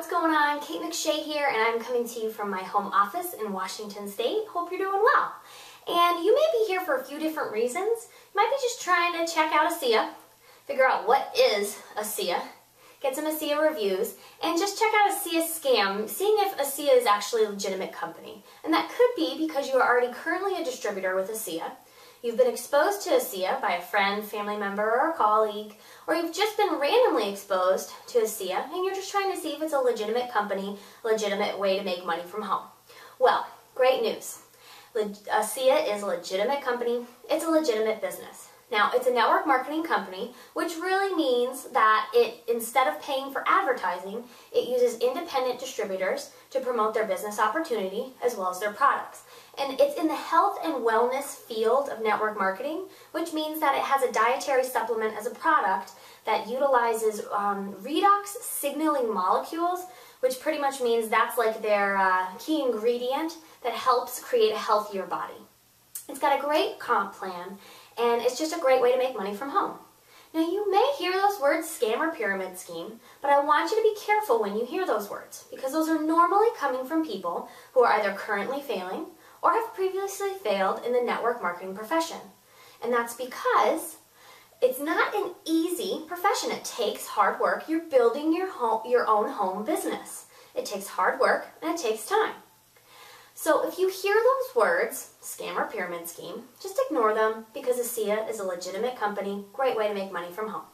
what's going on? Kate McShay here, and I'm coming to you from my home office in Washington State. Hope you're doing well. And you may be here for a few different reasons. You might be just trying to check out Asea, figure out what is Asea, get some Asea reviews, and just check out Asea Scam, seeing if Asea is actually a legitimate company. And that could be because you are already currently a distributor with Asea. You've been exposed to Asea by a friend, family member, or a colleague, or you've just been randomly exposed to Asea and you're just trying to see if it's a legitimate company, legitimate way to make money from home. Well, great news. Asea is a legitimate company. It's a legitimate business. Now, it's a network marketing company, which really means that instead of paying for advertising, it uses independent distributors to promote their business opportunity as well as their products. And it's in the health and wellness field of network marketing, which means that it has a dietary supplement as a product that utilizes Redox Signalling Molecules, which pretty much means that's like their key ingredient that helps create a healthier body. It's got a great comp plan, and it's just a great way to make money from home. Now, you may hear those words scam or pyramid scheme, but I want you to be careful when you hear those words, because those are normally coming from people who are either currently failing or have previously failed in the network marketing profession. And that's because it's not an easy profession. It takes hard work. You're building your own home business. It takes hard work and it takes time. So if you hear those words, scam or pyramid scheme, just ignore them because Asea is a legitimate company, great way to make money from home.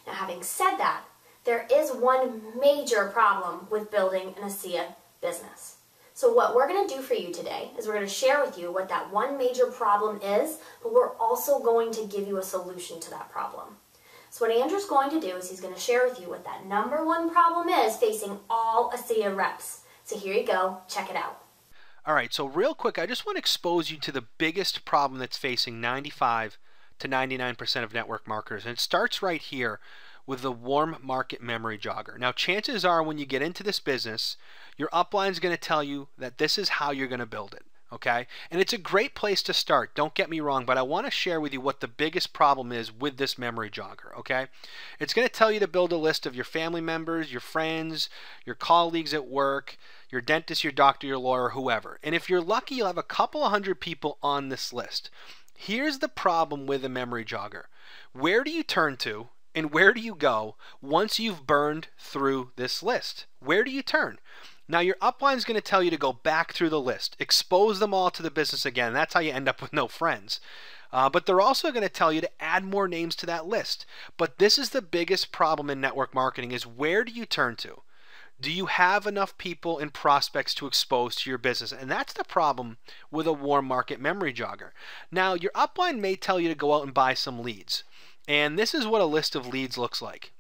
Now, having said that, there is one major problem with building an Asea business. So what we're going to do for you today is we're going to share with you what that one major problem is, but we're also going to give you a solution to that problem. So what Andrew's going to do is he's going to share with you what that number one problem is facing all Asea reps. So here you go, check it out. All right, so real quick, I just want to expose you to the biggest problem that's facing 95 to 99% of network marketers, and it starts right here with the warm market memory jogger. Now, chances are when you get into this business, your upline is going to tell you that this is how you're going to build it, okay? And it's a great place to start, don't get me wrong, but I want to share with you what the biggest problem is with this memory jogger, okay? It's going to tell you to build a list of your family members, your friends, your colleagues at work, your dentist, your doctor, your lawyer, whoever. And if you're lucky, you'll have a couple of hundred people on this list. Here's the problem with a memory jogger. Where do you turn to and where do you go once you've burned through this list? Where do you turn? Now, your upline is going to tell you to go back through the list, expose them all to the business again. That's how you end up with no friends. But they're also going to tell you to add more names to that list. But this is the biggest problem in network marketing is where do you turn to? Do you have enough people and prospects to expose to your business? And that's the problem with a warm market memory jogger. Now, your upline may tell you to go out and buy some leads. And this is what a list of leads looks like.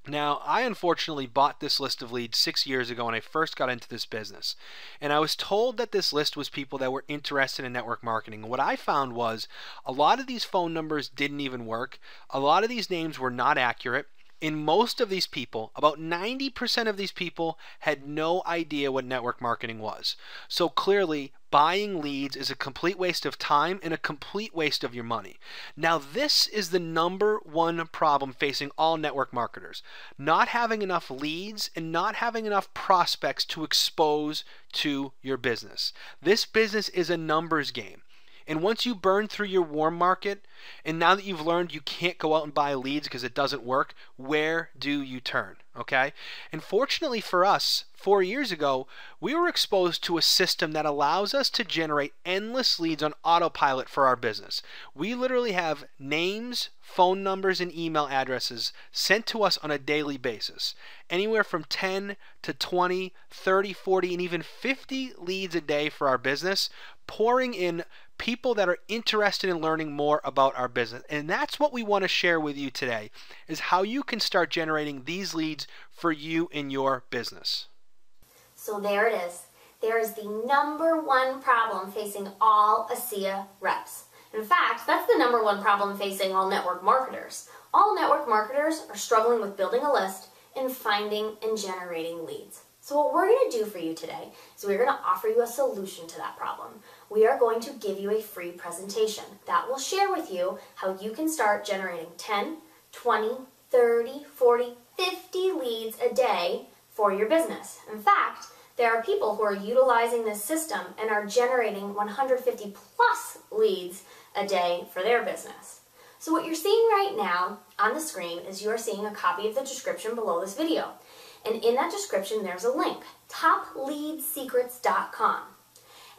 Now, I unfortunately bought this list of leads 6 years ago when I first got into this business. And I was told that this list was people that were interested in network marketing. And what I found was a lot of these phone numbers didn't even work. A lot of these names were not accurate. In most of these people, about 90% of these people had no idea what network marketing was. So clearly, buying leads is a complete waste of time and a complete waste of your money. Now, this is the number one problem facing all network marketers. Not having enough leads and not having enough prospects to expose to your business. This business is a numbers game. And once you burn through your warm market, and now that you've learned you can't go out and buy leads because it doesn't work, where do you turn? Okay? And fortunately for us, 4 years ago, we were exposed to a system that allows us to generate endless leads on autopilot for our business. We literally have names, phone numbers, and email addresses sent to us on a daily basis. Anywhere from 10 to 20, 30, 40, and even 50 leads a day for our business, pouring in people that are interested in learning more about our business. And that's what we want to share with you today, is how you can start generating these leads for you in your business. So there it is. There is the number one problem facing all Asea reps. In fact, that's the number one problem facing all network marketers. All network marketers are struggling with building a list and finding and generating leads. So what we're going to do for you today is we're going to offer you a solution to that problem. We are going to give you a free presentation that will share with you how you can start generating 10, 20, 30, 40, 50 leads a day for your business. In fact, there are people who are utilizing this system and are generating 150 plus leads a day for their business. So what you're seeing right now on the screen is you are seeing a copy of the description below this video. And in that description, there's a link, topleadsecrets.com.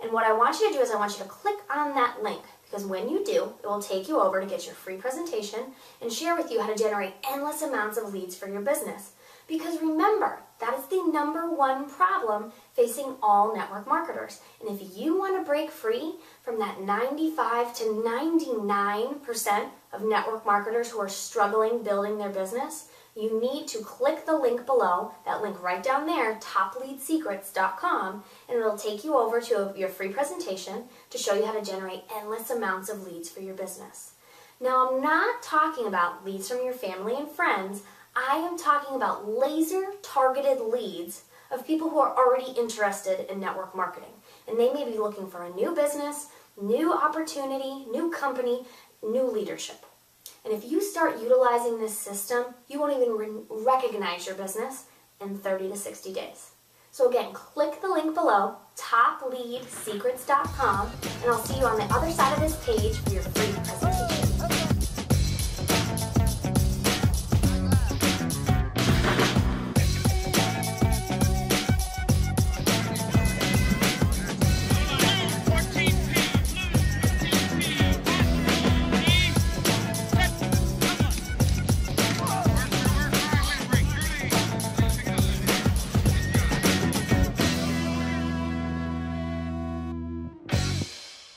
And what I want you to do is I want you to click on that link, because when you do, it will take you over to get your free presentation and share with you how to generate endless amounts of leads for your business. Because remember, that is the #1 problem facing all network marketers. And if you want to break free from that 95 to 99% of network marketers who are struggling building their business, you need to click the link below, that link right down there, topleadsecrets.com, and it'll take you over to your free presentation to show you how to generate endless amounts of leads for your business. Now, I'm not talking about leads from your family and friends. I am talking about laser-targeted leads of people who are already interested in network marketing. And they may be looking for a new business, new opportunity, new company, new leadership. And if you start utilizing this system, you won't even recognize your business in 30 to 60 days. So again, click the link below, topleadsecrets.com, and I'll see you on the other side of this page